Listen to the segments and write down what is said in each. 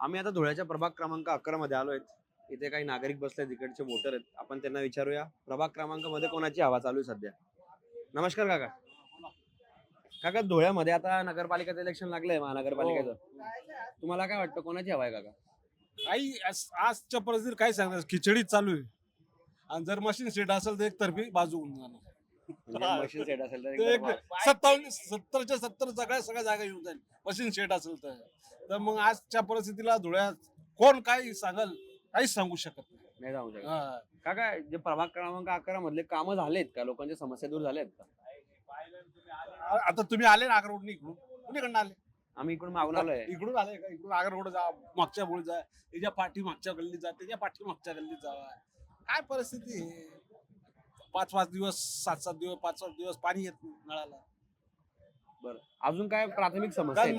आम्ही आता धुळ्याच्या प्रभाग क्रमांक 11 मध्ये आलोय. इथे काही नागरिक बसले, तिकडचे वोटर आहेत. आपण त्यांना विचारूया प्रभाग क्रमांक मध्ये कोणाची हवा चालू आहे सध्या. नमस्कार काका. काका, धुळ्यामध्ये आता नगरपालिकेचं इलेक्शन लागलंय, महानगरपालिकेचं. तुम्हाला काय वाटतं, कोणाची हवा आहे काका? आजच्या परिस्थितीत काय सांगणार, खिचडी चालू आहे. आणि जर मशीन सेट असेल तर एक तर्फी बाजू होऊन जाणार. म्हणजे मशीन सेट असेल तर ते एकदम एक 70च्या 70 सगळ्या जागा येऊन जाईल मशीन सेट असेल तर मग आजच्या परिस्थितीला धुळ्यात कोण काही सांगल, काहीच सांगू शकत नाही जाऊ शकत. नाही. काका, जे प्रभाग क्रमांक 11 मधले कामं झालेत का? लोकांच्या समस्या दूर झाल्यात का? आता तुम्ही आले ना आगर रोड इकडून, कुणीकडनं आले? आम्ही इकडून मागून आलोय. इकडून आले का? इकडून आगर रोड जा, मागच्या बोळ जा, त्याच्या पाठी मागच्या गल्लीत जा, त्याच्या पाठी मागच्या गल्लीत जावा. काय परिस्थिती आहे? 5-5 दिवस 7-7 दिवस 5-5 दिवस पाणी येत नाही नळाला. बरं, अजून काय प्राथमिक समस्या आहेत?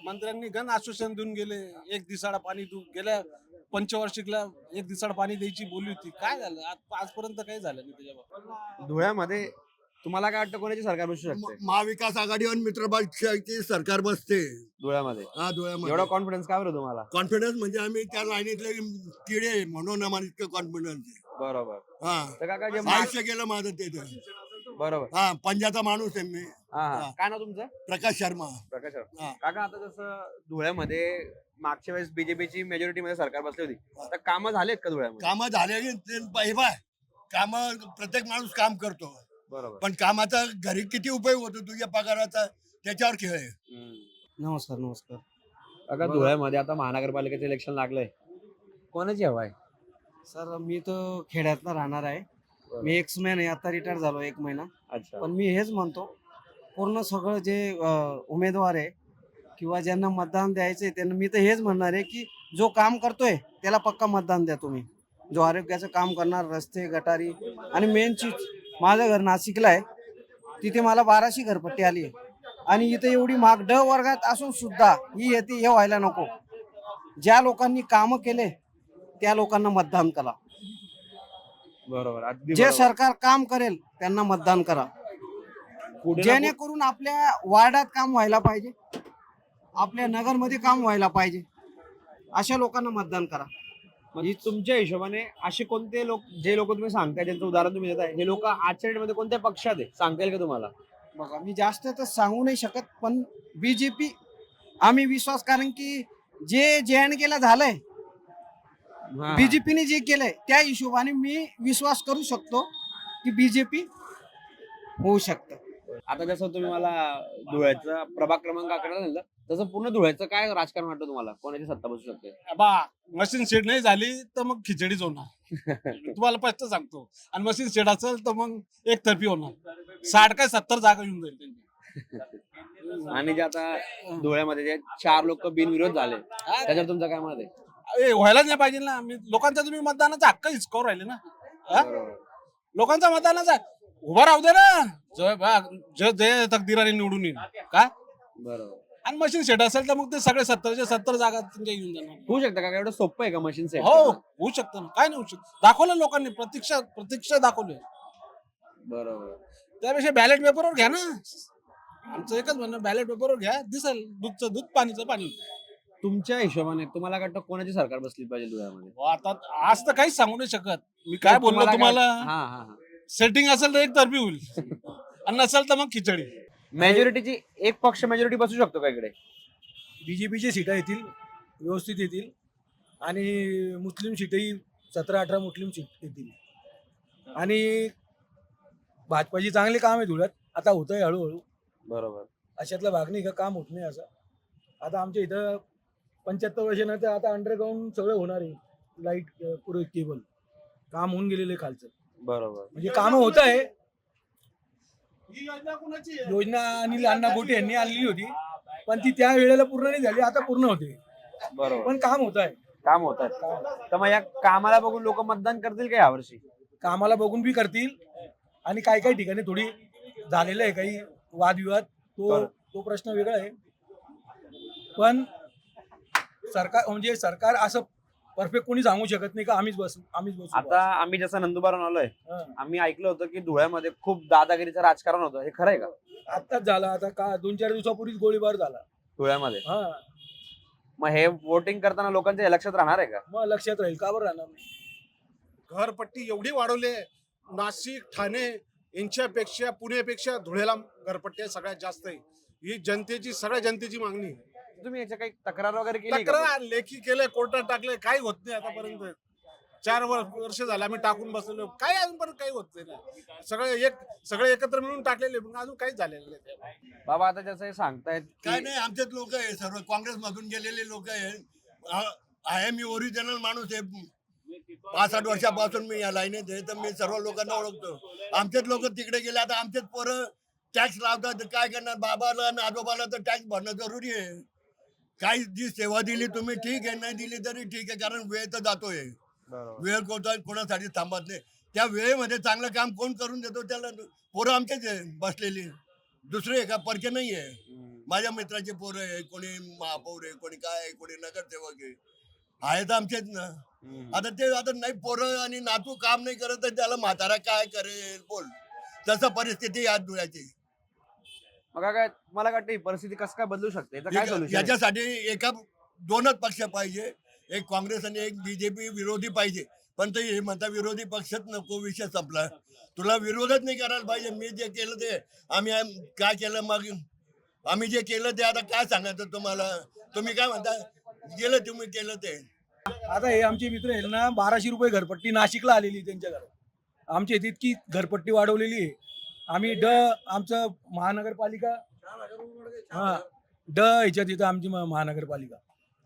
मंत्र्यांनी गण आश्वासन देऊन गेले, एक दिवसाला पाणी गेल्या पंचवार्षिकला एक दिवसाला पाणी द्यायची बोलली होती. काय झालं आजपर्यंत काही झालं नाही त्याच्यावर. धुळ्यामध्ये तुम्हाला काय वाटतं, कोणाची सरकार बसू शकते महाविकास आघाडी आणि मित्रपक्षाची सरकार बसते धुळ्यामध्ये? हा धुळ्यामध्ये. एवढा कॉन्फिडन्स का बरं तुम्हाला? कॉन्फिडन्स म्हणजे आम्ही त्या लाईनीतले किडे आहे, म्हणून आम्हाला इतकं कॉन्फिडन्स आहे. बरोबर. हा, तर काका, जे आयुष्य गेलं माझं ते. बरोबर. हा, पंजाचा माणूस आहे मी. हा, काय ना तुमचं? प्रकाश शर्मा. प्रकाश राव. हा. काका, आता जसं धुळ्यामध्ये मागच्या वेळेस बीजेपीची मेजॉरिटी मध्ये सरकार बसली होती, तर कामं झालेत का धुळ्यामध्ये? कामं झाले काम, प्रत्येक माणूस काम करतो, बरोबर. पण कामाचा घरी किती उपयोग होतो तुझ्या पगाराचा त्याच्यावर खेळ आहे. नमस्कार नमस्कार. काका, धुळ्यामध्ये आता महानगरपालिकेचं इलेक्शन लागलंय, कोणाची हवा आहे? सर मी तर खेड्यातला राहणार आहे. मी एक्समॅन आहे, आता रिटायर झालो 1 महिना. अच्छा. पण मी हेच म्हणतो, पूर्ण सगळं जे उमेदवार आहे किंवा ज्यांना मतदान द्यायचंय त्यांना मी तर हेच म्हणणार आहे की जो काम करतोय त्याला पक्का मतदान द्या तुम्ही. जो आरोग्याचं काम करणार, रस्ते गटारी, आणि मेन चीज, माझं घर नाशिकला आहे, तिथे मला 1200 घरपट्टी आली आहे. आणि इथे एवढी महाग ड वर्गात असून सुद्धा ही येते, हे व्हायला नको. ज्या लोकांनी कामं केले त्या लोकांना मतदान करा. बरोबर, अगदी जे बरोबर. सरकार काम करेल त्यांना मतदान करा, पुढे ना जेणेकरून आपल्या वार्डात काम व्हायला पाहिजे, आपल्या नगरमध्ये काम व्हायला पाहिजे, अशा लोकांना मतदान करा. म्हणजे तुमच्या हिशोबाने असे कोणते लोक, जे लोक तुम्ही सांगताय, त्यांचं उदाहरण तुम्ही देताय, हे लोक आजच्या डेटमध्ये कोणत्या पक्षात आहे, सांगता येईल का तुम्हाला? बघा, मी जास्त तर सांगू नाही शकत, पण बीजेपी आम्ही विश्वास, कारण की जे JNK झालंय, हा. बीजेपीने जे केलंय त्या हिशोबाने मी विश्वास करू शकतो की बीजेपी होऊ शकतं. आता जसं तुम्ही मला धुळ्याचा प्रभाग क्रमांक 11 सांगितलं, तसं पूर्ण धुळ्याचं काय राजकारण वाटतं तुम्हाला, कोणाची सत्ता बसू शकते? बा मशीन सेट नाही झाली तर मग खिचडीच होणार. तुम्हाला स्पष्ट सांगतो. आणि मशीन सेट असेल तर मग एक तर्फी होणार. 60 काय 70 जागा येऊन जाईल त्यांची. आणि जे आता धुळ्यामध्ये जे 4 लोक बिनविरोध झाले, त्याच्यावर तुमचं काय मत आहे? व्हायलाच नाही पाहिजे ना. लोकांचा तुम्ही मतदानाचा हक्क हिसकावून राहिले ना. हा? बरोबर. लोकांचा मतदानाचा उभा राहू दे ना. जे तकदीराने निवडून येईल का. बरोबर. आणि मशीन सेट असेल तर मग ते सगळे 70च्या 70 जागा तुमच्या येऊन जाणार. होऊ शकतं का? एवढं सोपं आहे का मशीन सेट? हो, होऊ शकतं ना. काय नाही होऊ शकत. दाखवलं लोकांनी, प्रत्यक्ष दाखवले. बरोबर. त्यापेक्षा बॅलेट पेपरवर घ्या ना. आमचं एकच म्हणणं, बॅलेट पेपरवर घ्या, दिसेल दूधचं दूध, पाणीचं पाणी. तुमच्या हिशोबाने तुम्हाला काय वाटतं, कोणाची सरकार बसली पाहिजे धुळ्यामध्ये? आता आज तर काहीच सांगू नाही शकत. मी काय बोललो तुम्हाला, हा हा हा. सेटिंग असेल तर एक तर्फी होईल आणि नसेल तर मग खिचडी. मेजॉरिटीची एक पक्ष मेजॉरिटी बसू शकतो का इकडे? बीजेपीच्या सीटा येतील, व्यवस्थित येतील, आणि मुस्लिम सीटही 17-18 मुस्लिम सीट येतील. आणि भाजपाची चांगले काम आहे धुळ्यात, आता होत आहे हळूहळू. बरोबर. अशातला भाग नाही का काम होत नाही असं. आता आमच्या इथं 75 वर्षानंतर आता अंडरग्राऊंड सगळं होणार आहे. लाईट, पुढे केबल काम होऊन गेलेलं आहे खालचं. बरोबर. म्हणजे कामं होत आहे. योजना अनिल अण्णा गोटे यांनी आणली होती, पण ती त्या वेळेला पूर्ण नाही झाली, आता पूर्ण होते. बरोबर. पण काम होत आहे. काम होत आहे. तर मग या कामाला बघून लोक मतदान करतील का यावर्षी? कामाला बघून बी करतील, आणि काही काही ठिकाणी थोडी झालेलं आहे काही वादविवाद, तो प्रश्न वेगळा आहे. पण सरकार असं परफेक्ट कोणी सांगू शकत नाही का आम्हीच बसू. आता आम्ही जसं नंदुरबारून आलोय, हा. आम्ही ऐकलं होतं की धुळ्यामध्ये खूप दादागिरीचं राजकारण होतं, हे खरंय का? आत्ताच झाला, आता का 2-4 दिवसापूर्वीच गोळीबार झाला धुळ्यामध्ये? हा. मग हे वोटिंग करताना लोकांच्या हे लक्षात राहणार आहे का? मग लक्षात राहील, का बरं राहणार नाही? घरपट्टी एवढी वाढवली आहे, नाशिक ठाणे यांच्यापेक्षा पुण्यापेक्षा धुळ्याला घरपट्ट्या सगळ्यात जास्त आहे. ही जनतेची सगळ्या जनतेची मागणी आहे. तुम्ही याच्या काही तक्रार वगैरे केली का? तक्रार लेखी केले, कोर्टात टाकले, काही होत नाही आतापर्यंत. 4 वर्ष झालं आम्ही टाकून बसलेलो, काय अजूनपर्यंत काही होत नाही ना. सगळे एकत्र मिळून टाकलेले, पण अजून काहीच झालेलं नाही. बाबा आता जसं हे सांगतायत की- काय नाही, आमचेच लोक आहे, सर्व काँग्रेस मधून गेलेले लोक आहे. मी ओरिजिनल माणूस आहे. 65 वर्षापासून मी या लाईनीत आहे, तर मी सर्व लोकांना ओळखतो. आमचेच लोक तिकडे गेले, आता आमचेच पोरं टॅक्स लावतात, तर काय करणार? बाबाला आणि आजोबाला तर टॅक्स भरणं जरुरी आहे. काही जी सेवा दिली तुम्ही ठीक आहे, नाही दिली तरी ठीक आहे, कारण वेळ तर जातोय. वेळ कोणासाठी थांबत नाही. त्या वेळेमध्ये चांगलं काम कोण करून देतो त्याला पोरं आमचेच आहे बसलेली, दुसरे का परके नाही आहे. माझ्या मित्राचे पोरं आहे, कोणी महापौर आहे, कोणी काय आहे, कोणी नगरसेवक आहे तर आमचेच ना. आता नाही पोरं आणि नातू काम नाही करत तर त्याला म्हातारा काय करेल बोल. तसं परिस्थिती आज धुळ्याची. मग काय मला वाटतं ही परिस्थिती कसं काय बदलू शकते? याचं काय सोल्युशन आहे? याच्यासाठी दोनच पक्ष पाहिजे, एक काँग्रेस आणि एक बीजेपी विरोधी पाहिजे. पण ते हे म्हणता विरोधी पक्षच नको, विषय संपला. तुला विरोधच नाही करायला पाहिजे. मी जे केलं ते आम्ही काय केलं, मग आम्ही जे केलं ते आता काय सांगायचं तुम्हाला? तुम्ही काय म्हणता गेलं तुम्ही केलं ते. आता हे आमचे मित्र आहेत ना, 1200 रुपये घरपट्टी नाशिकला आलेली त्यांच्या घरात. आमच्या इथे इतकी घरपट्टी वाढवलेली आहे. आम्ही आमचं महानगरपालिका ह्याच्यात येतं आमची महानगरपालिका.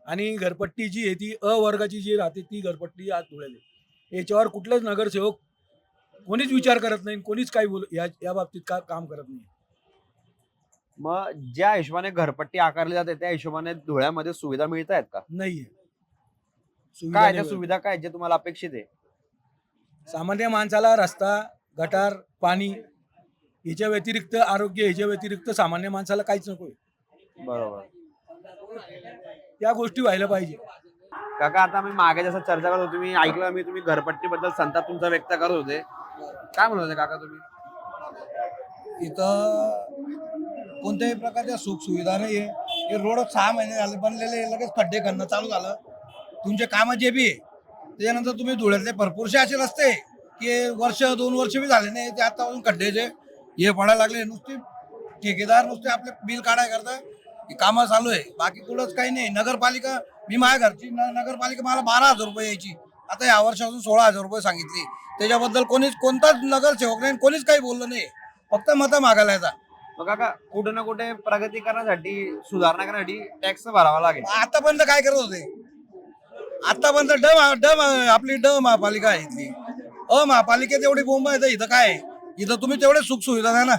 आणि घरपट्टी जी आहे ती वर्गाची जी राहते ती घरपट्टी आज धुळ्याली. याच्यावर कुठलाच नगरसेवक कोणीच विचार करत नाही, कोणीच काही या बाबतीत काम करत नाही. मग ज्या हिशोबाने घरपट्टी आकारली जाते त्या हिशोबाने धुळ्यामध्ये सुविधा मिळत आहेत का? नाहीये काय त्या सुविधा काय जे तुम्हाला अपेक्षित आहे? सामान्य माणसाला रस्ता, गटार, पाणी याच्या व्यतिरिक्त, आरोग्य याच्या व्यतिरिक्त सामान्य माणसाला काहीच नकोय. बरोबर. त्या गोष्टी व्हायला पाहिजे. काका आता मी मागे जसं चर्चा करत होतो, मी ऐकलं तुम्ही घरपट्टी बद्दल संताप तुमचा व्यक्त करत होते. काय म्हणत होते काका तुम्ही? इथं कोणत्याही प्रकारच्या सुख सुविधा नाही आहे. हे रोड 6 महिने झाले बनलेले, लगेच खड्डे खणणं चालू झालं. तुमचे कामं जे बी आहे त्याच्यानंतर तुम्ही धुळ्यातले भरपूरसे असे रस्ते की वर्ष 2 वर्ष बी झाले नाही, ते आतापासून खड्डेचे हे पडायला लागले. नुसते ठेकेदार नुसते आपले बिल काढाय करता, कामं चालू आहे, बाकी कुठंच काही नाही. नगरपालिका, मी माझ्या घरची नगरपालिका मला 12,000 रुपये यायची, आता या वर्षापासून 16,000 रुपये सांगितली. त्याच्याबद्दल कोणताच नगरसेवक नाही, कोणीच काही बोललं नाही, फक्त मतं मागायला येतात. मग काका कुठे ना कुठे प्रगती करण्यासाठी, सुधारणा करण्यासाठी टॅक्स भरावा लागेल. आतापर्यंत काय करत होते? आतापर्यंत आपली महापालिका आहे इथली. महापालिकेत एवढी बोंब आहे तर इथं काय आहे? इथं तुम्ही तेवढे सुख सुविधा द्या ना.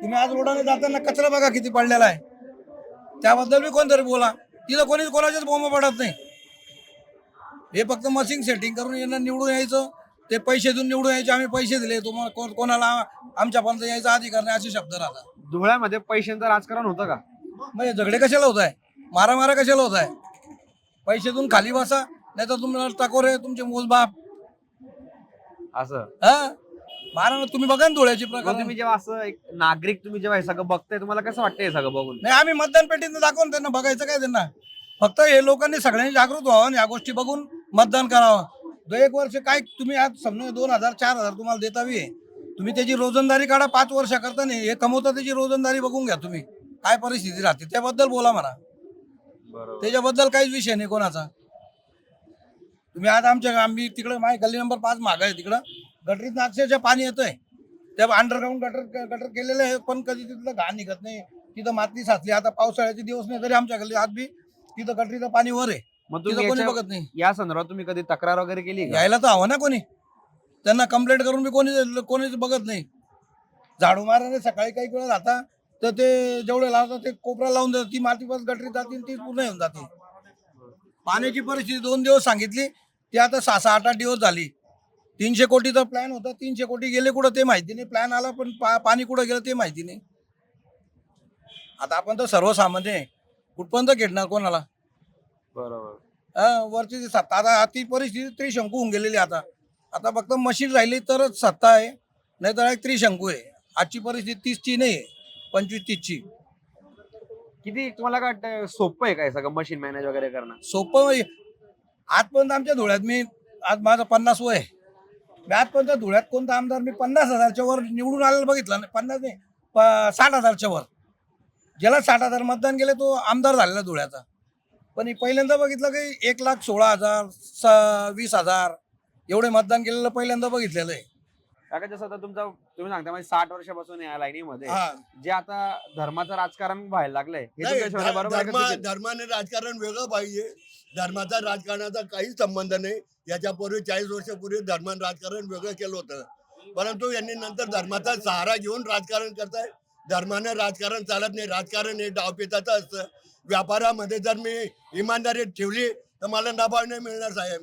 तुम्ही आज रोडाने जाताना कचरा बघा किती पडलेला आहे, त्याबद्दल बी कोणतरी बोला. तिथं कोणाच्याच बोंब पडत नाही. हे फक्त मशीन सेटिंग करून यांना निवडून यायचं, ते पैसे देऊन निवडून यायचे. आम्ही पैसे दिले, तुम्हाला कोणाला आमच्यापर्यंत यायचा अधिकार नाही, असे शब्द राहतात. धुळ्यामध्ये पैशांचं राजकारण होतं का? म्हणजे झगडे कशाला होत आहे? मारामारा कशाला होत आहे? पैसे देऊन खाली बसा, नाही तर तुम्हाला टाकोरे तुमचे मोजबाप असं मारा. तुम्ही बघा ना धुळ्याची मग प्रकार. तुम्ही जेव्हा असं एक नागरिक तुम्ही जेव्हा हे सगळं बघताय, तुम्हाला कसं वाटतं हे सगळं बघून? नाही, आम्ही मतदान पेटीत दाखवून त्यांना बघायचं काय त्यांना. फक्त हे लोकांनी सगळ्यांनी जागृत व्हावं आणि या गोष्टी बघून मतदान करावं. 1 वर्ष काय तुम्ही आज समजा 2,000 4,000 तुम्हाला देतावी आहे, तुम्ही त्याची रोजंदारी काढा. 5 वर्ष करता नाही हे कमवता, त्याची रोजंदारी बघून घ्या तुम्ही, काय परिस्थिती राहते त्याबद्दल बोला म्हणा. त्याच्याबद्दल काहीच विषय नाही कोणाचा. तुम्ही आज आम्ही तिकडे माझ्या गल्ली नंबर 5 माग आहे, तिकडं गटरीत अक्षरशः पाणी येतंय. त्या अंडरग्राऊंड गटर केलेलं आहे, पण कधी तिथलं घाण निघत नाही. तिथं माती साचली, आता पावसाळ्याचे दिवस नाही तरी आमच्या गल्ली आज बी तिथं गटरीचं पाणी वर आहे, मग तिथं कोणी तुम्ही बघत नाही. या संदर्भात तुम्ही कधी तक्रार वगैरे केली का? यायला तर हवं ना कोणी. त्यांना कंप्लेंट करून बी कोणीच बघत नाही. झाडू मारायला सकाळी काही वेळा राहता तर ते जेवढे लावतात ते कोपरा लावून देतात, ती माती बस गटरीत जाते, ती पूर्ण येऊन जाते. पाण्याची परिस्थिती 2 दिवस सांगितली, ती आता 6-8 दिवस झाली. 300 कोटीचा प्लॅन होता, 300 कोटी गेले कुठं ते माहिती नाही. प्लॅन आला पण पाणी कुठं गेलं ते माहिती नाही. आता आपण तर सर्वसामान्य आहे, कुठपर्यंत घेणार कोणाला? बरोबर. वरची सत्ता आता ती परिस्थिती त्रिशंकू होऊन गेलेली. आता फक्त मशीन राहिली तरच सत्ता आहे, नाही तर त्रिशंकू आहे. आजची परिस्थिती 30ची नाही आहे, 25-30ची. किती तुम्हाला काय वाटतं सोपं आहे काय सगळं मशीन मॅनेज वगैरे करणं? सोपं म्हणजे आजपर्यंत आमच्या धुळ्यात मी आज माझं 50 वय आहे. मी आजपर्यंत धुळ्यात कोणता आमदार मी 50,000च्या वर निवडून आलेला बघितला नाही. 50 नाही 60,000च्या वर. ज्याला 60,000 मतदान केले तो आमदार झालेला धुळ्याचा. पण हे पहिल्यांदा बघितलं की 1,16,000 20,000 एवढे मतदान केलेलं पहिल्यांदा बघितलेलं आहे. काका जसं आता तुमचा तुम्ही सांगता म्हणजे 60 वर्षापासून या लाईनीमध्ये हा. जे आता धर्माचं राजकारण व्हायला लागलंय हे नाही, तुमच्या हिशोबाने बरोबर आहे का चुकीचं? धर्माने राजकारण वेगळं पाहिजे. धर्माचा राजकारणाचा काहीच संबंध नाही. याच्यापूर्वी 40 वर्षापूर्वी धर्माने राजकारण वेगळं केलं होतं, परंतु यांनी नंतर धर्माचा सहारा घेऊन राजकारण करताय. धर्माने राजकारण चालत नाही. राजकारण हे डावपेचाचं असतं. व्यापारामध्ये जर मी इमानदारी ठेवली तर मला नफा नाही मिळणार साहेब.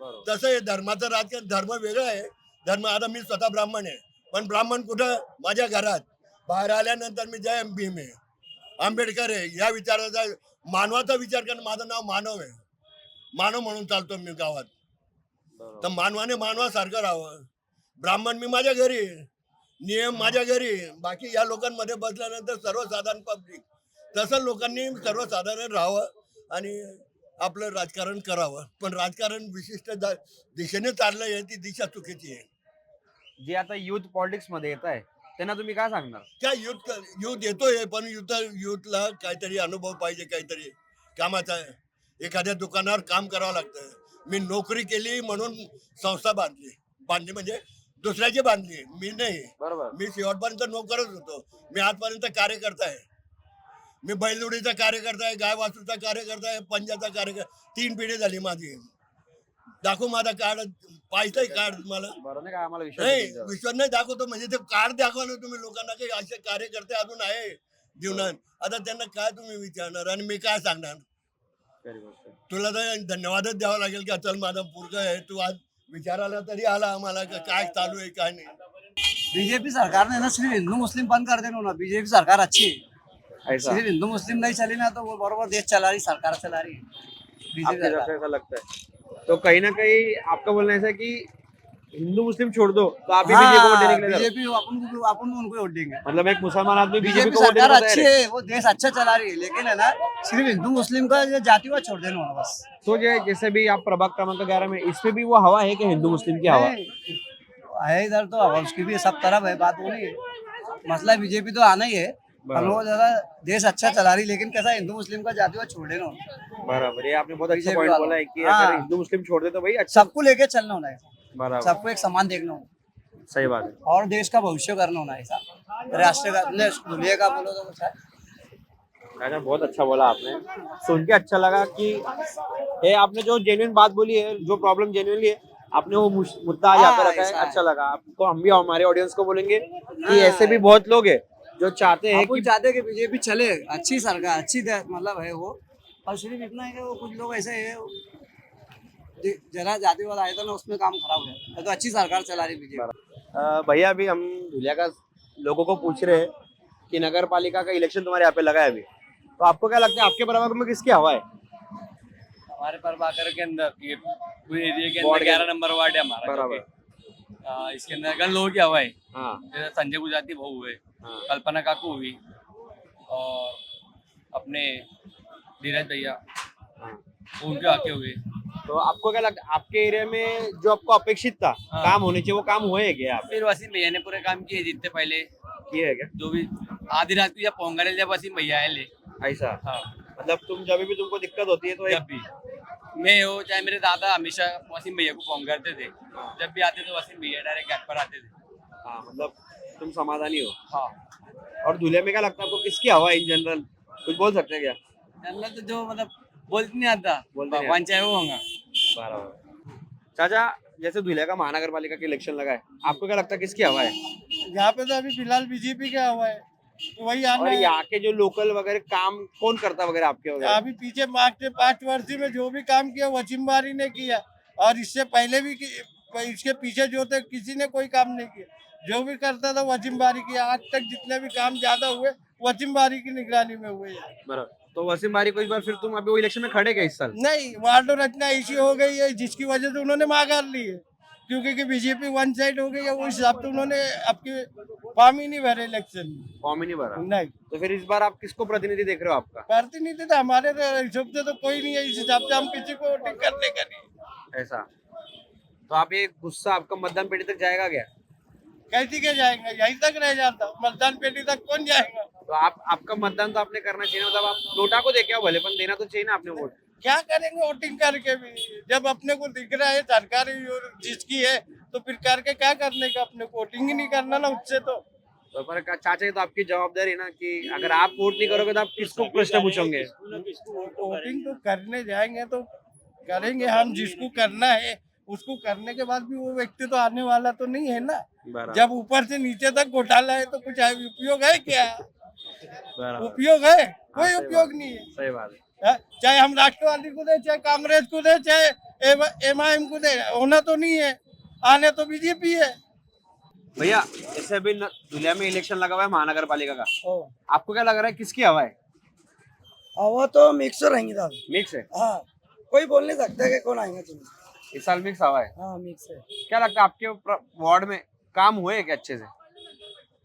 बरोबर. तसं हे धर्माचं राजकारण धर्म वेगळं आहे. धर्म आता मी स्वतः ब्राह्मण आहे, पण ब्राह्मण कुठं माझ्या घरात. बाहेर आल्यानंतर मी जय भीम आहे, आंबेडकर आहे, या विचाराचा मानवाचा विचार करणं. माझं नाव मानव आहे, मानव म्हणून चालतो मी गावात. तर मानवाने मानवासारखं राहावं. ब्राह्मण मी माझ्या घरी, नियम माझ्या घरी, बाकी या लोकांमध्ये बसल्यानंतर सर्वसाधारण पब्लिक. तसं लोकांनी सर्वसाधारण राहावं आणि आपलं राजकारण करावं. पण राजकारण विशिष्ट दिशेने चाललंय, आहे ती दिशा चुकीची आहे. जे आता युथ पॉलिटिक्स मध्ये येत आहे त्यांना तुम्ही काय सांगणार? क्या युथ येतोय, पण युथला काहीतरी अनुभव पाहिजे, काहीतरी कामाचा. एखाद्या दुकानावर काम करावं लागतं. मी नोकरी केली म्हणून संस्था बांधली म्हणजे दुसऱ्याची बांधली, मी नाही. बरोबर. मी शेवटपर्यंत नोकरच होतो. मी आजपर्यंत कार्यकर्ता आहे. मी बैलजोडीचा कार्यकर्ता आहे, गाय वासरूचा कार्यकर्ता आहे, पंजाचा कार्यकर्ता. 3 पिढी झाली माझी. दाखवू माझा कार्ड, पाहिजे कार्ड मला? बरोबर नाही का? आम्हाला विश्वास नाही, आहे तुमच्यावर. विश्वास नाही दाखवतो म्हणजे ते कार्ड दाखवा ना तुम्ही लोकांना की असे कार्यकर्ते अजून आहे जीवनात. आता त्यांना काय तुम्ही विचारणार आणि मी काय सांगणार? खरी गोष्ट आहे. तुला तर धन्यवादच द्यावा लागेल का चल माझा पोरगा आहे, तू आज विचारायला तरी आला आम्हाला का काय चालू आहे काय नाही. बीजेपी सरकार ने ना सिर्फ हिंदू मुस्लिम बंद कर देना ना. बीजेपी सरकार अच्छी है. ऐसा सिर्फ हिंदू मुस्लिम नहीं चली ना तो वो बराबर देश चला रही, सरकार चला रही है बीजेपी आपके सरकार. जैसा ऐसा लगता है तो कहीं ना कहीं आपका बोलना ऐसा है कि हिंदू मुस्लिम छोड़ दो तो आप भी बीजेपी को वोट देने के लिए जा रहे हो? बीजेपी अपन उनको वोट देंगे. मतलब एक मुसलमान आदमी बीजेपी बीजेपी को वोट देने सरकार को तैयार अच्छी है? है, वो देश अच्छा चला रही है, लेकिन है ना सिर्फ हिंदू मुस्लिम का ये जातिवाद छोड़ देना होना बस. तो जैसे भी आप प्रभाग क्रमांक 11 में इस पे भी वो हवा है कि हिंदू मुस्लिम की हवा? नहीं, है इधर तो हवा उसकी भी सब तरफ है, बात वो नहीं है. मसला बीजेपी तो आना ही है, हम लोग ज्यादा देश अच्छा चला रही, लेकिन कैसा हिंदू मुस्लिम का जातिवाद छोड़ देना होना. बराबर, ये आपने बहुत अच्छा बीजेपी पॉइंट वाला। बोला है कि हाँ। अगर हिंदू मुस्लिम छोड़ दे तो भाई अच्छा. सबको लेके चलना होना है, बराबर, सबको एक समान देखना होना सही बात है. और देश का भविष्य करना होना है ऐसा. राष्ट्र का दुनिया का बोलो तो कुछ है. राजा बहुत अच्छा बोला आपने, सुन के अच्छा लगा कि ये आपने जो जेन्युइन बात बोली है, जो प्रॉब्लम जेन्युइनली है आपने वो मुद्दा आज यहाँ पे हाँ, रखा है. ऐसा है. अच्छा लगा आपको. हम भी हमारे ऑडियंस को बोलेंगे कि ऐसे भी बहुत लोग हैं जो चाहते हैं अपन कि चाहते हैं कि बीजेपी चले, अच्छी सरकार अच्छी मतलब है वो. और सिर्फ इतना है कि वो कुछ लोग ऐसे है जरा जातिवाद आया था ना उसमें काम खराब हो गया. तो अच्छी सरकार चला रही बीजेपी. भैया अभी हम धुलिया का लोगों को पूछ रहे हैं कि नगर पालिका का इलेक्शन तुम्हारे यहाँ पे लगा है अभी, तो आपको क्या लगता है आपके प्रभाग में किसकी हवा है? हमारे प्रभाकर के अंदर ये पूरे एरिया के वार्ड अंदर के 11 नंबर वार्ड है हमारा जो बराबर. कि, इसके अंदर गण लोगों की हवा है. हाँ जैसे संजय गुजराती बहू हुए, हाँ. कल्पना काकू हुई और अपने धीरज भैया हाँ. उनके आके हुए. तो आपको क्या लगता है आपके एरिया में जो आपको अपेक्षित था हाँ. काम होने चाहिए वो काम हुए क्या आप फिर वसीम भैया ने पूरे काम किए जितने पहले किए है क्या? जो भी आधी रात को जब पोंगरे जब वसीम भैया आए ले. ऐसा हाँ, मतलब तुम जब भी तुमको दिक्कत होती है तो जब भी मैं हो चाहे मेरे दादा हमेशा वसीम भैया को फोन करते थे. जब भी आते तो वसीम भैया डायरेक्ट घर पर आते थे. हाँ मतलब तुम समाधानी हो. हाँ, और धुले में क्या लगता है आपको किसकी हवा है इन जनरल? कुछ बोल सकते हैं क्या? जानना तो जो मतलब बोलते नहीं आता बोलते नहीं भगवान चाहे वो होगा. बराबर. चाचा जैसे धुलिया का महानगर पालिका का इलेक्शन लगा है, आपको क्या लगता है किसकी हवा है? यहाँ पे तो अभी फिलहाल बीजेपी का हवा है, तो वही आना और है. यहाँ के जो लोकल वगैरह काम कौन करता वगैरह आपके वगैरह? अभी पीछे मार्च 5 वर्ष में जो भी काम किया वसीम बारी ने किया, और इससे पहले भी इसके पीछे जो थे किसी ने कोई काम नहीं किया. जो भी करता था वसीम बारी किया. आज तक जितने भी काम ज्यादा हुए वसीम बारी की निगरानी में हुए हैं. बराबर. तो वसीम बारी को इस बार फिर तुम अभी वो इलेक्शन में खड़े गए इस साल? नहीं, वार्ड रचना ऐसी हो गई है जिसकी वजह से उन्होंने मांग ली है. क्योंकि बीजेपी वन साइड हो गई है, उस हिसाब से उन्होंने आपके फॉर्म ही नहीं भरे इलेक्शन में। फॉर्म ही नहीं भरा, नहीं, तो फिर इस बार आप किसको प्रतिनिधि देख रहे हो आपका? प्रतिनिधि तो हमारे हिसाब से तो कोई नहीं है, इस हिसाब से हम किसी को वोटिंग करने का नहीं। ऐसा, तो आप ये गुस्सा आपका मतदान पेटी तक जाएगा क्या? कैसे के जाएंगे, यहीं तक रह जाता, मतदान पेटी तक कौन जाएगा? तो आपका मतदान तो आपने करना चाहिए, मतलब आप नोटा को देखे आओ भले, पर देना तो चाहिए ना आपने वोट। क्या करेंगे वोटिंग करके भी, जब अपने को दिख रहा है सरकार जिसकी है, तो फिर करके क्या करने का, अपने को वोटिंग ही नहीं करना ना उससे। तो पर चाचा, ये तो आपकी जवाबदारी है ना कि अगर आप वोट नहीं करोगे तो आप किसको प्रश्न पूछोगे? वोटिंग तो करने जाएंगे तो करेंगे हम, जिसको करना है उसको करने के बाद भी वो व्यक्ति तो आने वाला तो नहीं है ना। बराबर, जब ऊपर से नीचे तक घोटाला है तो कुछ उपयोग है क्या? बराबर। उपयोग है? कोई सही उपयोग बात, नहीं है। सही बात है। हाँ, चाहे हम राष्ट्रवादी को दे, चाहे कांग्रेस को दे, चाहे MIM को दे, होना तो नहीं है, आने तो बीजेपी है। भैया, जैसे अभी धुलिया में इलेक्शन लगा हुआ है महानगर पालिका का, आपको क्या लग रहा है किसकी हवा है? हवा तो मिक्स रहेंगी दादा। मिक्स है, हाँ, कोई बोल नहीं सकता कि कौन आएगा तुम्हें। इस साल मिक्स हवा है। हाँ, मिक्स है। क्या लगता है आपके वार्ड में काम हुए क्या अच्छे से?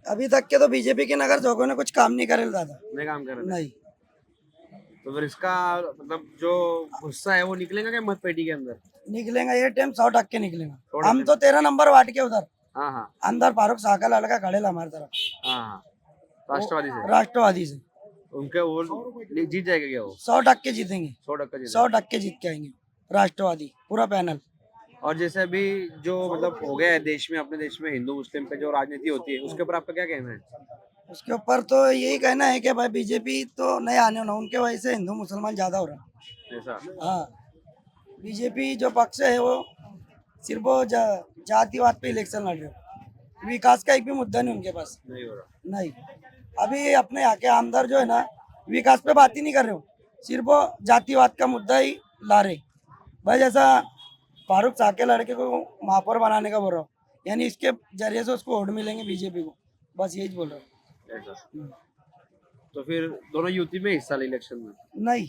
अभी तक के तो बीजेपी के नगर जोगों ने कुछ काम नहीं करे दादा। नहीं काम कर रहे थे? नहीं, तो फिर इसका मतलब जो गुस्सा है वो निकलेगा क्या मत पेटी के अंदर? निकलेगा ये टाइम 100% निकलेगा। 100% हम तो 13 नंबर वार्ड के उधर हाँ हाँ अंदर फारूक साका लड़का खड़े ला हमारी तरफ, हाँ हाँ, राष्ट्रवादी से राष्ट्रवादी से उनके वो जीत जाएगा क्या वो? 100% जीतेंगे। 100% जीत 100% जीत के आएंगे राष्ट्रवादी पूरा पैनल। और जैसे अभी जो मतलब हो गया है देश में, अपने देश में हिंदू मुस्लिम पे जो राजनीति होती है उसके ऊपर आपका क्या कहना है? उसके ऊपर तो यही कहना है कि भाई बीजेपी तो नहीं आने होना, उनके वजह से हिंदू मुसलमान ज्यादा हो रहा है। ऐसा, हाँ, बीजेपी जो पक्ष है वो सिर्फ वो जातिवाद पे इलेक्शन लड़ रहे हो, विकास का एक भी मुद्दा नहीं उनके पास। नहीं हो रहा। नहीं, अभी अपने यहाँ के आमदार जो है ना, विकास पे बात ही नहीं कर रहे हो, सिर्फ वो जातिवाद का मुद्दा ही ला रहे। भाई जैसा फारूक साके लड़के को महापौर बनाने का बोल रहा हूँ, यानी इसके जरिए से उसको वोट मिलेंगे बीजेपी को, बस यही बोल रहा हूँ। ऐसा, तो फिर दोनों युति में हिस्सा ले इलेक्शन में, नहीं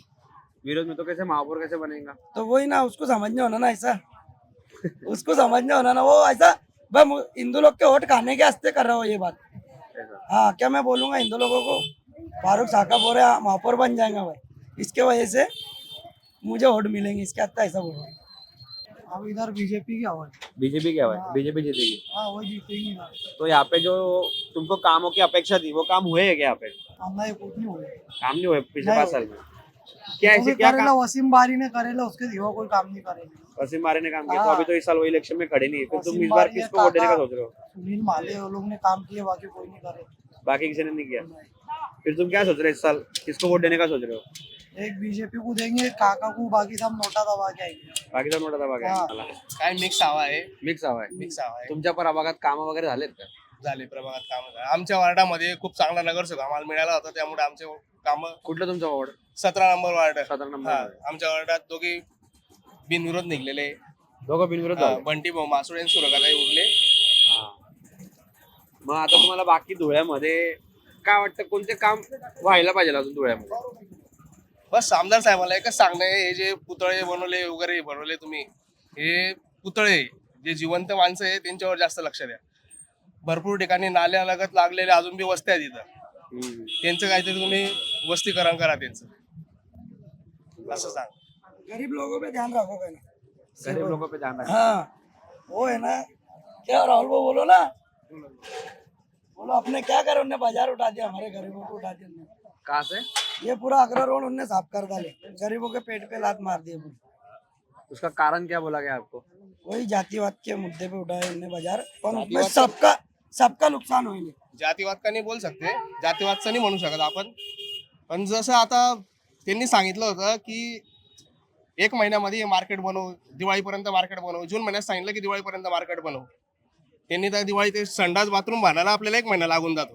विरोध में तो कैसे महापौर कैसे बनेगा? तो वही ना, उसको समझने होना ना ऐसा उसको समझने होना ना, वो ऐसा भाई हिंदू लोग के वोट खाने के वास्ते कर रहा हो ये बात। ऐसा, हाँ, क्या मैं बोलूंगा हिंदू लोगों को फारूक साका बोल रहे हैं महापौर बन जाएगा भाई, इसके वजह से मुझे वोट मिलेंगे, इसके हत्या ऐसा बोल रहा हूँ। अब इधर बीजेपी की हवा है। बीजेपी क्या है? बीजेपी जीतेगी। हाँ, वो जीतेगी ना। तो यहाँ पे जो तुमको कामों की अपेक्षा थी वो काम हुए है क्या यहाँ पे? नहीं, कुछ नहीं हुआ। काम नहीं हुए पिछले नहीं 5 साल में? क्या ऐसे क्या काम? वसीम बारी ने करेला, उसके सिवा कोई काम नहीं करेगा। वसीम बारे ने काम किया, तो हाँ। अभी तो इस साल वो इलेक्शन में खड़े नहीं है, फिर तुम वसीम इस बार बारी है, किसको वोट देने का काका। सोच रहे हो? सुनील माले वो लोग ने काम किए, बाकी कोई नहीं करे। बाकी किसी ने नहीं किया, फिर तुम क्या सोच रहे हो इस साल किसको वोट देने का सोच रहे हो? एक बीजेपी को देंगे, काका को, बाकी सब नोटा दबा के आएंगे। बाकी सब मोठा दबा हाँ। काय काय मिक्स हवा आहे. मिक्स हवा आहे. मिक्स हवा आहे. तुमच्या प्रभागात कामं वगैरे झालेत का? झाले प्रभागात काम. आमच्या वार्डामध्ये खूप चांगला नगरसेवक आम्हाला मिळाला होता, त्यामुळे आमचे काम कुठलं तुमचं वॉर्ड? 17 number ward. 17 नंबर हा, वॉर्ड. आमच्या वार्डात दोघी बिनविरोध निघलेले. दोघं बिनविरोध झाले. बंटी भाऊ मासुळे आणि सुरगाताई उरले. हा. मग आता तुम्हाला बाकी धुळ्यामध्ये काय वाटतं, कोणते काम व्हायला पाहिजे अजून धुळ्यामध्ये? बस आमदार साहेबाला एकच सांगणं आहे, हे जे पुतळे बनवले वगैरे बनवले तुम्ही, हे पुतळे जे जिवंत माणसं आहे त्यांच्यावर जास्त लक्ष द्या. भरपूर ठिकाणी नाल्या लगत लागलेल्या अजून बी वस्त्या आहेत इथं, त्यांचं काहीतरी तुम्ही वस्तीकरण करा त्यांचं, असं सांग. गरीब लोगों पे ध्यान रखो ना। गरीब लोगों पे ध्यान रखना. हाँ, वो है ना, क्या राहुल वो बोलो ना, बोलो अपने क्या करे, उनने बाजार उठा दिया, हमारे गरीबों को उठा दिया। कहाँ से? ये पूरा आगरा रोड उनने साफ कर डाले, गरीबों के पेट पे लात मार दिए पूरी। उसका कारण क्या बोला गया आपको? वही जातिवाद के मुद्दे पे उठाए उनने बाजार, पर उसमें सबका नुकसान होईल। जातीवाद का नाही बोल सकते, जातीवादचं नाही म्हणू शकत आपण, पण जसं आता त्यांनी सांगितलं होतं की 1 महिन्यामध्ये मार्केट बनवू, दिवाळीपर्यंत मार्केट बनवू. जून महिन्यात सांगितलं की दिवाळीपर्यंत मार्केट बनवू. त्यांनी तर दिवाळी ते संडास बाथरूम बांधायला आपल्याला 1 महिना लागून जातो.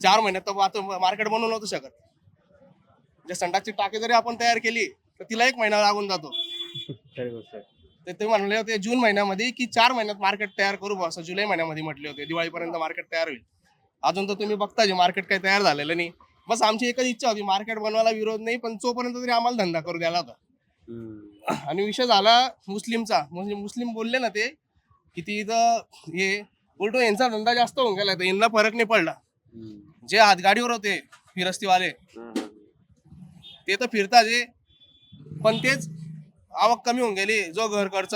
4 महिन्यात तर बाथरूम मार्केट बनवू नव्हतं शकत. जे संडासची टाकी जरी आपण तयार केली तर तिला 1 महिना लागून जातो. खरी गोष्ट आहे. तर ते म्हणले होते जून महिन्यामध्ये की 4 महिन्यात मार्केट तयार करू बा, असं जुलै महिन्यामध्ये म्हटले होते, दिवाळीपर्यंत मार्केट तयार होईल. अजून तर तुम्ही बघता जे मार्केट काही तयार झालेलं नाही. बस आमची एकच इच्छा होती, मार्केट बनवायला विरोध नाही, पण तोपर्यंत तरी आम्हाला धंदा करू द्यायला होता. आणि विषय झाला मुस्लिमचा, म्हणजे मुस्लिम बोलले ना ते किती तर हे उलट यांचा धंदा जास्त होऊन गेला तर यांना फरक नाही पडला. जे हातगाडीवर होते फिरस्तीवाले ते तर फिरतात जे, पण तेच आवक कमी होऊन गेली. जो घर खर्च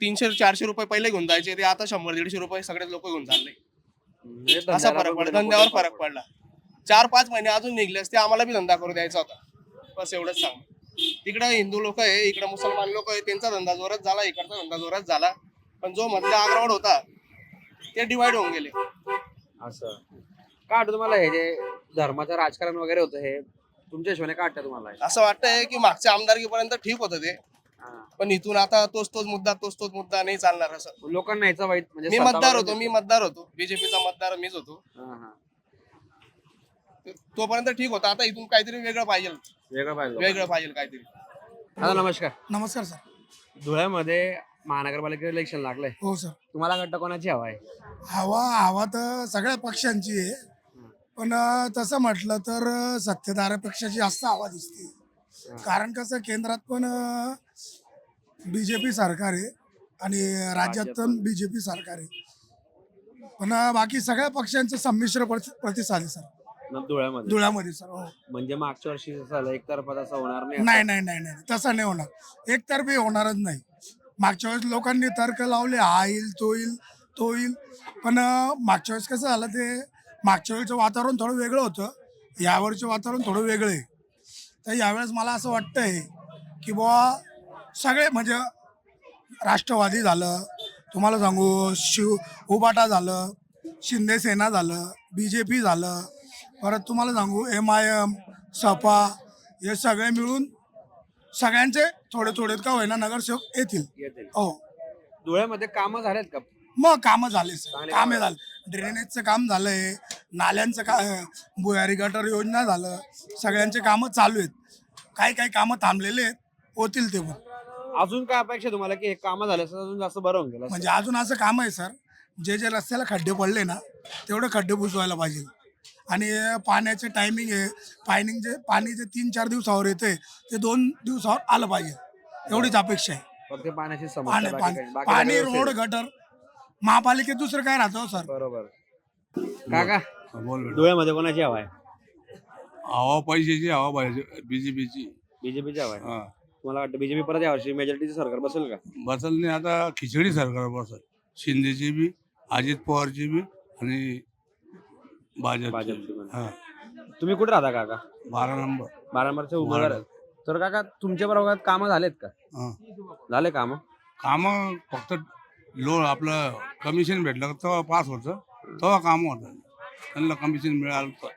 300-400 रुपये पहिले घेऊन जायचे ते आता 100-150 रुपये सगळेच लोक घेऊन चालले. असा फरक पडला, धंद्यावर फरक पडला. 4-5 महिने अजून निघले असते आम्हाला बी धंदा करू द्यायचा होता. बस एवढंच सांग. तिकडे हिंदू लोक आहे, इकडे मुसलमान लोक आहे, त्यांचा धंदा जोरात झाला, इकडचा धंदा जोरात झाला. पण जो मधला आग्रावड होता ते डिवाइड होऊन गेले. असं का वाटतं तुम्हाला हे जे धर्माचं राजकारण वगैरे होतं हे तुमच्या हिशोबाने का वाटतं तुम्हाला? असं वाटतंय की मागच्या आमदारकीपर्यंत ठीक होतं ते, पण इथून आता तोच मुद्दा नाही चालणार असं. लोकांना याचा वाईट म्हणजे मी मतदार होतो बीजेपीचा मतदार मीच होतो. तोपर्यंत ठीक होता. आता इथून काहीतरी वेगळं पाहिजे काहीतरी. दादा नमस्कार. नमस्कार सर. धुळ्यामध्ये महानगरपालिका इलेक्शन लागलंय. हो सर. तुम्हाला वाटतं कोणाची हवा आहे? हवा तर सगळ्या पक्षांची आहे, पण तसं म्हटलं तर सत्ताधाऱ्यापेक्षाची जास्त हवा दिसते. कारण कसं केंद्रात पण बीजेपी सरकार आहे आणि राज्यात पण बीजेपी सरकार आहे, पण बाकी सगळ्या पक्षांचं संमिश्र प्रतिसाद आहे सर धुळ्यामध्ये सर. हो. म्हणजे मागच्या वर्षी झालं एकतर्फा तसं होणार नाही. नाही तसं नाही होणार, एकतर्फी होणारच नाही. मागच्या वेळेस लोकांनी तर्क लावले, हा येईल तो येईल, पण मागच्या वेळेस कसं झालं, ते मागच्या वेळेचं वातावरण थोडं वेगळं होतं, यावेळेचं वातावरण थोडं वेगळं आहे. तर यावेळेस मला असं वाटतंय की बुवा सगळे म्हणजे राष्ट्रवादी झालं, तुम्हाला सांगू उबाटा झालं, शिंदे सेना झालं, बीजेपी झालं, परत तुम्हाला सांगू MIM, सपा, हे सगळे मिळून सगळ्यांचे थोडे का होईना नगरसेवक येतील. हो. धुळ्यामध्ये कामं झालेत का? मग कामं झाले सर, कामे झाले. ड्रेनेजचं काम झालंय, नाल्यांचं भुयारी गटर योजना झालं, सगळ्यांचे कामं चालू आहेत. काही कामं थांबलेले आहेत, होतील ते पण. अजून काय अपेक्षा तुम्हाला की हे कामं झाले असं अजून जास्त बरं होऊन गेलं? म्हणजे अजून असं काम आहे सर, जे रस्त्याला खड्डे पडले ना तेवढे खड्डे बुजवायला पाहिजे. आणि पाण्याचे टायमिंग आहे, पाणी जे 3-4 दिवसावर येते ते 2 दिवसावर आलं पाहिजे, एवढीच अपेक्षा आहे. फक्त पाण्याची समस्या, बाकी काही- पाणी रोड गटर महापालिकेत दुसरं काय राहतं सर. बरोबर. काका धुळ्यामध्ये कोणाची हवा आहे? हवा पैशाची हवा पाहिजे बीजेपीची. बीजेपीची हवा आहे. तुम्हाला वाटतं बीजेपी परत यावर्षी मेजॉरिटीचं सरकार बसेल का? बसल नाही, आता खिचडी सरकार बसल. शिंदेची बी, अजित पवारची बी आणि भाजपची. हा. तुम्ही कुठे राहता काका? 12 नंबर. 12 नंबरचे उमेदवार आहेत. तर काका तुमच्या प्रभागात कामं झालेत का? झाले कामं? कामं फक्त आपलं कमिशन भेटलं का तेव्हा पास होतं, तेव्हा कामं होतं. त्यांना कमिशन मिळालं तर.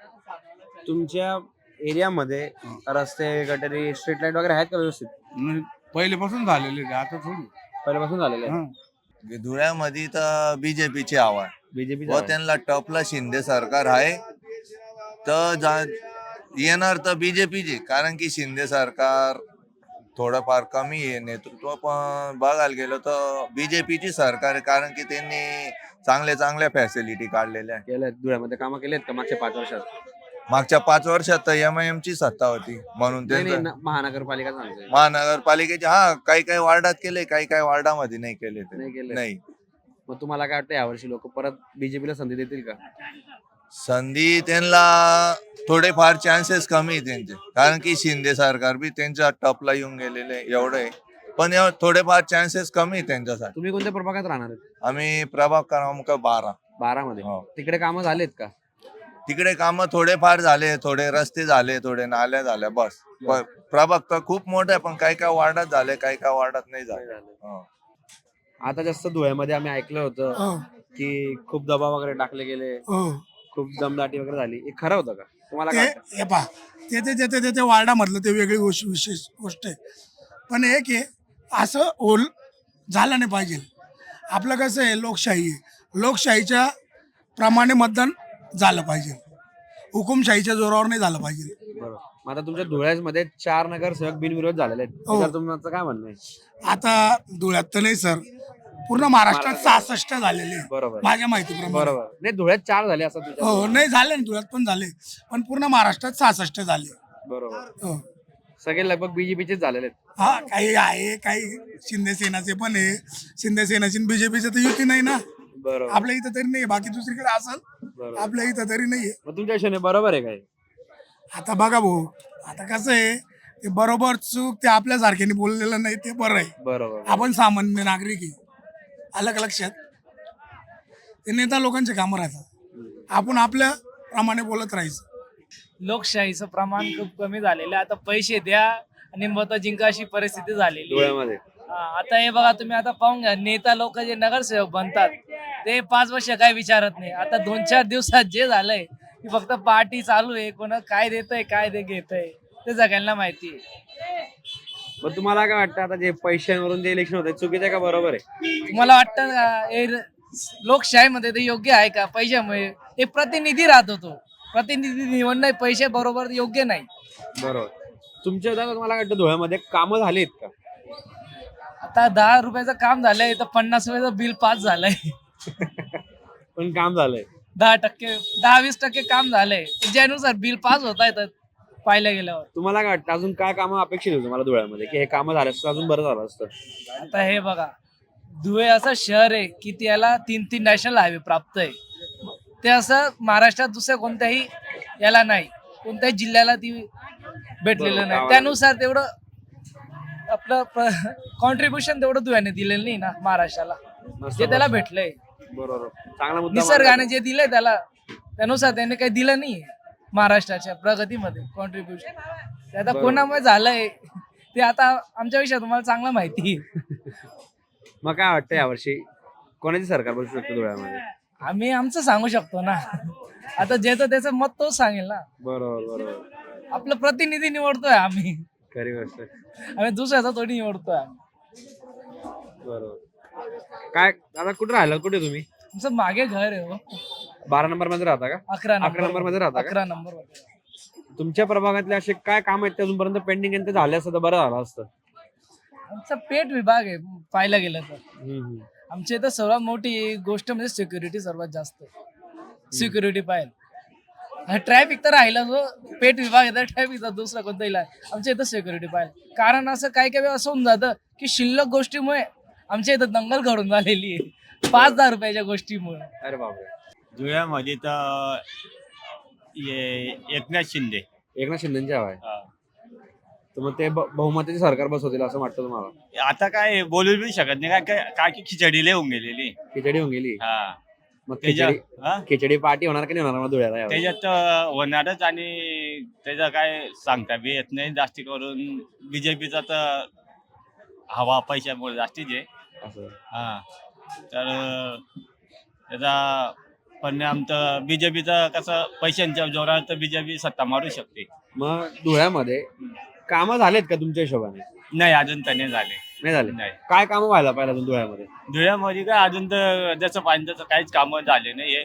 तुमच्या एरियामध्ये रस्ते गटारी स्ट्रीट लाईट वगैरे आहेत का व्यवस्थित? पहिलेपासून झालेले ते, आता थोडी. पहिल्यापासून झालेले आहे. धुळ्यामध्ये तर बीजेपीची हवा आहे. बीजेपी व त्यांना टॉपला शिंदे सरकार आहे, तर येणार तर बीजेपीची. कारण की शिंदे सरकार थोडंफार कमी आहे नेतृत्व, पण बघायला गेलं तर बीजेपीची सरकार आहे. कारण की त्यांनी चांगल्या फॅसिलिटी काढलेल्या आहे. केलेत धुळ्यामध्ये कामं केलेत का मागच्या 5 वर्षात? मागच्या 5 वर्षात तर MIM ची सत्ता होती, म्हणून त्यांचं महानगरपालिका सांगते. महानगरपालिकेचे काही वार्डात केले, काही वार्डामध्ये नाही केले. नाही केले. नाही. मग तुम्हाला काय वाटतं यावर्षी लोक परत बीजेपीला संधी देतील का? संधी त्यांना थोडेफार चान्सेस कमी आहे त्यांचे, कारण की शिंदे सरकार बी त्यांच्या टॉपला येऊन गेलेले एवढं आहे, पण थोडेफार चान्सेस कमी आहे त्यांच्यासाठी. तुम्ही कोणत्या प्रभागात राहणार आहेत? आम्ही प्रभाग क्रमांक 12 मध्ये. हो. तिकडे कामं झालेत का? तिकडे कामं थोडेफार झाले, थोडे रस्ते झाले, थोडे नाल्या झाल्या, बस. प्रभाग तर खूप मोठा आहे, पण काही वार्डात झाले, काही वार्डात नाही झाले. हो. आता जास्त धुळ्यामध्ये आम्ही ऐकलं होतं हो. की खूप दबाव वगैरे टाकले गेले, हो. खूप दमदाटी वगैरे झाली. हे खरं होतं का? तुम्हाला ते काय वाटतं? हे पहा, ते वार्डामधलं ते वेगळी विशेष गोष्ट आहे, पण एक आहे असं झालं नाही पाहिजे. आपलं कसं आहे, लोकशाही आहे, लोकशाहीच्या प्रमाणे मतदान झालं पाहिजे, हुकुमशाहीच्या जोरावर नाही झालं पाहिजे. बरोबर. मग आता तुमच्या धुळ्यामध्ये 4 नगरसेवक बिनविरोध झालेले आहेत. हो. त्याच्यावर तुमचं काय म्हणणं आहे? आता धुळ्यात तर नाही सर, पूर्ण महाराष्ट्रात 66 झालेले बरोबर. माझ्या माहितीप्रमाणे. बरोबर. नाही धुळ्यात 4 झाले असं तुझ्या. हो, नाही झाले ना, धुळ्यात पण झाले, पण पूर्ण महाराष्ट्रात 66 झाले. बरोबर. हो. सगळे लगभग बीजेपीचेच झालेले आहेत. हा काही आहे, काही शिंदे सेनाचे पण आहे. शिंदे सेनाची बीजेपीचे तर युती नाही ना, बरोबर आपल्या इथं तरी नाही, बाकी दुसरीकडे असेल, बरोबर. आपल्या इथं तरी नाहीये. मग तुमच्या हिशोबाने बरोबर आहे काय? आता बघा भाऊ, आता कसं आहे, ते बरोबर चूक ते आपल्या सारख्याने बोललेलं नाही, ते बरं आहे. बरोबर आपण सामान्य नागरिक आहे, आलं का लक्षात? ते नेता लोकांचे कामं राहतात, आपण आपल्या प्रमाणे बोलत राहायचं. लोकशाहीचं प्रमाण खूप कमी झालेलं आहे. आता पैसे द्या आणि मत जिंका अशी परिस्थिती झालेली आहे. डोळ्यामध्ये आता हे बघा, तुम्ही आता पाहून घ्या, नेता लोक जे नगरसेवक बनतात ते 5 वर्ष काय विचारत नाही. आता 2-4 दिवसात जे झालंय की फक्त पार्टी चालू आहे, कोण काय देतंय काय ते घेतंय ते सगळ्यांना माहिती आहे. मग तुम्हाला काय वाटतं आता जे पैशांवरून जे इलेक्शन होत चुकीचं आहे का बरोबर आहे? तुम्हाला वाटतं का हे लोकशाहीमध्ये ते योग्य आहे का? पैशामुळे एक प्रतिनिधी राहतो, तो प्रतिनिधी निवडणं पैसे बरोबर योग्य नाही. बरोबर. तुमच्या दादा तुम्हाला काय वाटतं धुळ्यामध्ये कामं झालीत का? आता 10 रुपयाचं काम झालंय तर 50 रुपयाचं बिल पास झालंय. पण काम झालंय 10%, 10-20% काम झालंय, ज्यानुसार बिल पास होत आहेत पाहिलं गेल्यावर. तुम्हाला काय वाटतं अजून काय कामं अपेक्षित होतं मला धुळ्यामध्ये की हे कामं झालं असतं अजून बरं झालं असतं? आता हे बघा, धुळे असं शहर आहे की त्याला 3 नॅशनल हायवे प्राप्त आहे. ते असं महाराष्ट्रात दुसऱ्या कोणत्याही याला नाही, कोणत्याही जिल्ह्याला ती भेटलेलं नाही. त्यानुसार तेवढं आपलं कॉन्ट्रीब्युशन तेवढं धुळ्याने दिलेलं नाही ना महाराष्ट्राला, जे त्याला भेटलंय. बरोबर, चांगला मुद्दा निसर्गाने जे दिलंय त्याला, त्यानुसार त्याने काही दिलं नाही महाराष्ट्राच्या प्रगतीमध्ये कॉन्ट्रीब्युशन. ते आता कोणामुळे झालंय ते आता आमच्या विषयात तुम्हाला चांगलं माहिती आहे. मग काय वाटतं यावर्षी कोणाची सरकार बसू शकतो धुळ्यामध्ये? आम्ही आमचं सांगू शकतो ना, आता ज्याचं त्याचं मत तोच सांगेल ना. बरोबर बरोबर, आपलं प्रतिनिधी निवडतोय आम्ही, खरी गोष्ट आहे. आम्ही दुसऱ्याचा थोडी निवडतोय आम्ही. बरोबर. काय आता कुठे राहिला, कुठे तुम्ही? आमचं मागे घर आहे हो. 12 नंबर मध्ये राहता का? 11 नंबर मध्ये राहता का? 11 नंबर. तुमच्या प्रभागातले असे काय काम आहेत ते अजूनपर्यंत पेंडिंग आहे ते झाले असतं तर बरं झालं असतं? आमचा पेट विभाग आहे पाहायला गेलं तर. आमच्या इथं सर्वात मोठी गोष्ट म्हणजे सिक्युरिटी, सर्वात जास्त सिक्युरिटी पाहिजे. ट्रॅफिक तर राहिला, जो पेट विभाग येतात ट्रॅफिकचा दुसरा कोणताही आमच्या इथं सिक्युरिटी पाहिजे. कारण असं काही काही वेळ असं होऊन जातं की शिल्लक गोष्टीमुळे आमच्या इथं दंगल घडून झालेली आहे 5-10 रुपयाच्या गोष्टीमुळे. अरे बापरे. धुळ्यामध्ये तर एकनाथ शिंदे. एकनाथ शिंदेची हवा आहे. तर मग ते बहुमताची सरकार बसवतील असं वाटतं तुम्हाला? आता काय बोलू बी शकत नाही, काय की खिचडी होऊन गेलेली. खिचडी होऊन गेली. हा, मग त्याच्या खिचडी पार्टी होणार की नाही होणार मग धुळ्याला यावेळी? त्याच्यात होणारच, आणि त्याचं काय सांगता बी येत नाही. जास्ती करून बीजेपीचा तर हवा पैशामुळे जास्तीच आहे. असं हा, तर त्याचा परिणाम तर बीजेपीचा कसं पैशांच्या जोरात तर बीजेपी सत्ता मारू शकते. मग धुळ्यामध्ये कामं झालेत का तुमच्या हिशोबाने? नाही, अजून तर नाही झाले. नाही झाले. नाही, काय कामं व्हायला पाहिजे अजून धुळ्यामध्ये? धुळ्यामध्ये काय अजून तर जसं पाहिजे तसं काहीच कामं झाले नाहीये.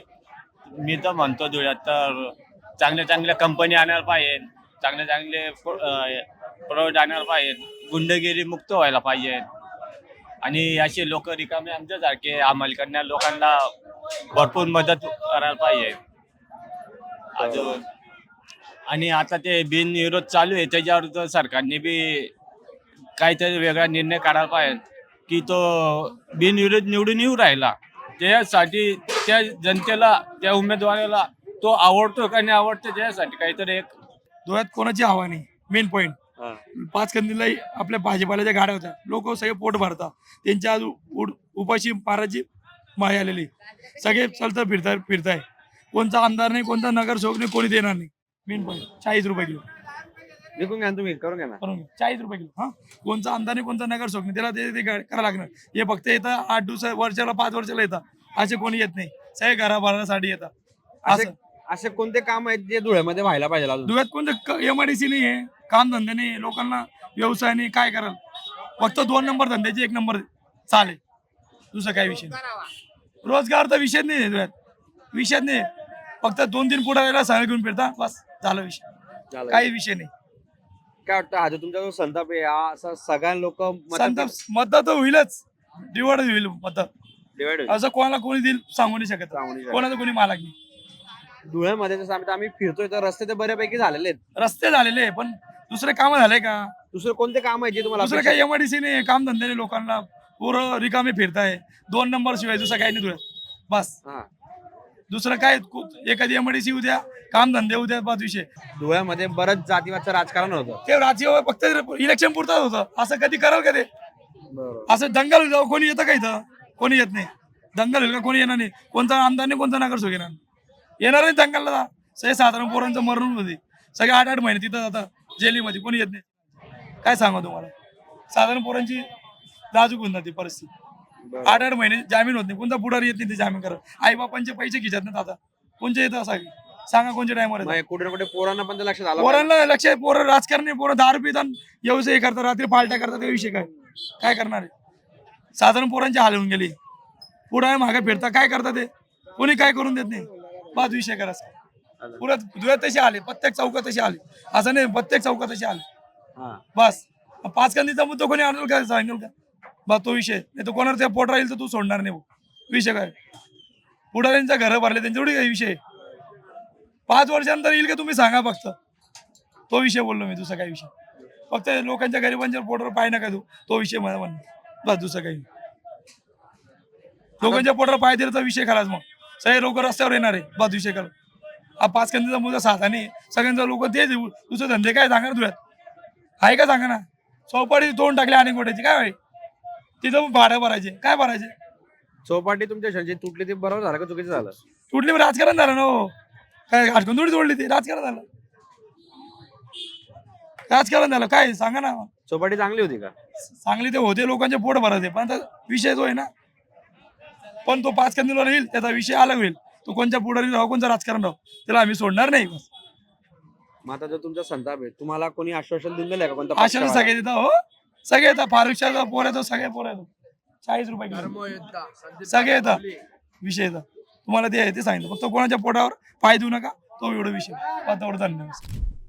मी तर म्हणतो धुळ्यात तर चांगल्या चांगल्या कंपनी आणायला पाहिजे, चांगले चांगले प्रोडक्ट आणायला पाहिजे, गुंडगिरी मुक्त व्हायला पाहिजे. आणि असे लोक रिकामे आमच्यासारखे अंमल करणाऱ्या लोकांना भरपूर मदत करायला पाहिजे अजून. आणि आता ते बिनविरोध चालू आहे, त्याच्यावर तर सरकारने बी काहीतरी वेगळा निर्णय काढायला पाहिजे की तो बिनविरोध निवडून येऊ राहिला, त्यासाठी त्या जनतेला, त्या उमेदवाराला तो आवडतो का नाही आवडतो, त्यासाठी काहीतरी एक. धुळ्यात कोणाची हवा नाही, मेन पॉईंट. 5 कंदीला आपल्या भाजीपाल्याच्या गाड्या होत्या, लोक सगळे पोट भरतात, त्यांच्या आज उपाशी पाराची माय आलेली, सगळे चालतं फिरताय. कोणता आमदार नाही, कोणता नगरसेवक नाही, कोणी देणार नाही. मेन पॉईंट 40 रुपये किलो विकून घ्या तुम्ही, करून घ्या ना. 40 रुपये किलो. हा, कोणता आमदार नाही, कोणता नगरसेवक नाही, त्याला ते करावं लागणार. हे फक्त येतं 8 वर्षाला 5 वर्षाला येतात, असे कोणी येत नाही, सगळे घराभरासाठी येतात. असं असे कोणते काम आहेत जे धुळ्यामध्ये व्हायला पाहिजे अजून? धुळ्यात कोणतं MIDC नाही आहे, काम धंदे नाही, लोकांना व्यवसाय नाही, काय कराल? फक्त 2 नंबर धंद्याचे 1 नंबर चालेल, दुसरं काय विषय नाही. रोजगार तर विषय नाही धुळ्यात, विषय नाही. फक्त 2-3 पुढाऱ्याला सगळं घेऊन फिरता, बस झालं विषय, काही विषय नाही. काय वाटतं आज तुमचा जो संताप आहे असं सगळ्या लोक मतदान तर होईलच, डिवाइड होईल मतदान. डिवाइड होईल. असं कोणाला कोणी देईल सांगू नाही शकत, कोणाला कोणी मालक नाही. धुळ्यामध्ये जसं आम्ही फिरतोय तर रस्ते तर बऱ्यापैकी झालेले आहेत. रस्ते झालेले आहे, पण दुसरे काम झाले का? दुसरे कोणते काम आहे जे तुम्हाला दुसरं काही एमआयडीसी नाही, काम धंद्याने लोकांना पोरं रिकामे फिरताय, 2 नंबर शिवाय दुसरं काही नाही धुळ्यात बस. हा. दुसरं काय एखादी एमआयडीसी उद्या काम धंदे उद्या बस विषय. धुळ्यामध्ये बरंच जातीवादचं राजकारण होतं. ते राज्य फक्त इलेक्शन पुरतात होतं. असं कधी कराल का ते? बरोबर. असं दंगल जाऊ कोणी येतं का इथं? कोणी येत नाही. दंगल होईल का? कोणी येणार नाही. कोणता आमदार नाही, कोणता नगरसेवक येणार नाही दंगलला. साधारण पोरांचं मरण होते. सगळे 8-8 महिने तिथं जातात जेलीमध्ये, कोणी येत नाही. काय सांगा तुम्हाला, साधारण पोरांची नाजूक होऊन जाते परिस्थिती. 8-8 महिने जामीन होत नाही. कोणता पुढारी येत नाही ते जामीन करत. आई बापांचे पैसे खिचत नाहीत. आता कोणचे येतं असं सांगा, कोणच्या टायमावर मग कुठे ना कुठे पोरांना पण ते लक्षात आलं पाहिजे. पोरांना लक्ष आहे. पोरं राजकारणी, पोरं दारू पितात, व्यवसाय करतात, रात्री पालट्या करतात. ते विषय काय करणार आहे? साधारण पोरांची हाल होऊन गेली. पुढे मागे फिरता काय करतात ते? कोणी काय करून देत नाही. बाद विषय करायचा. पुढे धुळ्यात तशी आले, प्रत्येक चौकात तशी आले. असं नाही प्रत्येक चौकात तशी आले. हा. बस 5 कंदीचा मुद्दा कोणी आणल का? सांगेल का? बा तो विषय नाही तर कोणाला त्या पोट राहील तर तू सोडणार नाही. विषय काय? पुढाऱ्यांच्या घरं भरले त्यांच्यावढी काही विषय. 5 वर्षानंतर येईल का तुम्ही सांगा फक्त. तो विषय बोललो मी, दुसरा काही विषय. फक्त लोकांच्या गरिबांच्या पोटावर पाय नका तू, तो विषय मला म्हणणं. बस दुसरं काही. लोकांच्या पोटावर पाय दिला तर विषय खराच. मग सगळे लोक रस्त्यावर येणार आहे. बस विषय करा. हा 5 कंदीचा मुद्दा साधा नाही. सगळ्यांचा लोक ते दुसरे धंदे काय सांगणार तुझ्यात आहे का? सांगा ना. चौपाटी तोंड टाकले अनेक गोट्याची काय होईल? तिथं भाडं भरायचे, काय भरायचे? चौपाटी तुमच्या शंभर तुटली ते बरोबर झालं का चुकीचं झालं? तुटली राजकारण झालं ना. हो काय हटकून थोडी तोडली ती? राजकारण झालं. राजकारण झालं काय सांगा ना. चौपाटी चांगली होती का? चांगली ते होते, लोकांचे पोट भरायचे. पण आता विषय जो आहे ना, पण तो 5 कंदीला येईल त्याचा विषय अलग होईल. तो कोणत्या पुढारी राहो, कोणतं राजकारण राहो, त्याला आम्ही सोडणार नाही. बस. मग आता जो तुमचा संताप आहे, तुम्हाला कोणी आश्वासन देऊन दिलंय का? कोणता पक्ष आशाने वाला? सगळे देतात. हो सगळे येतात. फारुखशाचा पोर येतो, सगळे पोर येतो. 40 रुपये किलो. सगळे येतात. विषय येतात. तुम्हाला ते आहे ते सांगितलं. फक्त कोणाच्या पोटावर पाय देऊ नका, तो एवढा विषय. आता एवढं धन्यवाद.